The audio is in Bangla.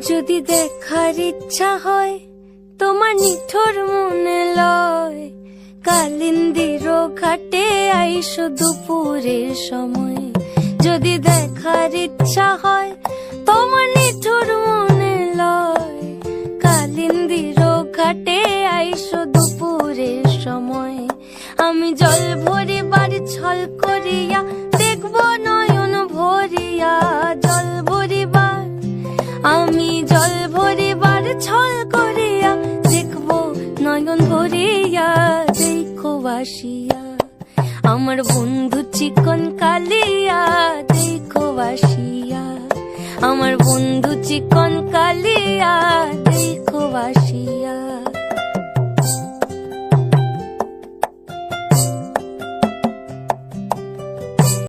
যদি দেখার ইচ্ছা হয় তোমার নিঠুর মনে লয়, কালিন্দির ঘাটে আইসো দুপুরের সময়। যদি দেখার ইচ্ছা হয় তোমার নিঠুর মনে লয়, কালিন্দির ঘাটে আইসো দুপুরের সময়। আমি জল ভরিবার ছল করিয়া দেখব নয়ন ভরিয়া, জল ভরিবার আমি জল ভরিবার ছল করিয়া দেখব নয়ন ভরিয়া। দেখো বাসিয়া আমার বন্ধু চিকন কালিয়া, দেখো বাসিয়া আমার বন্ধু চিকন কালিয়া, দেখো বাসিয়া।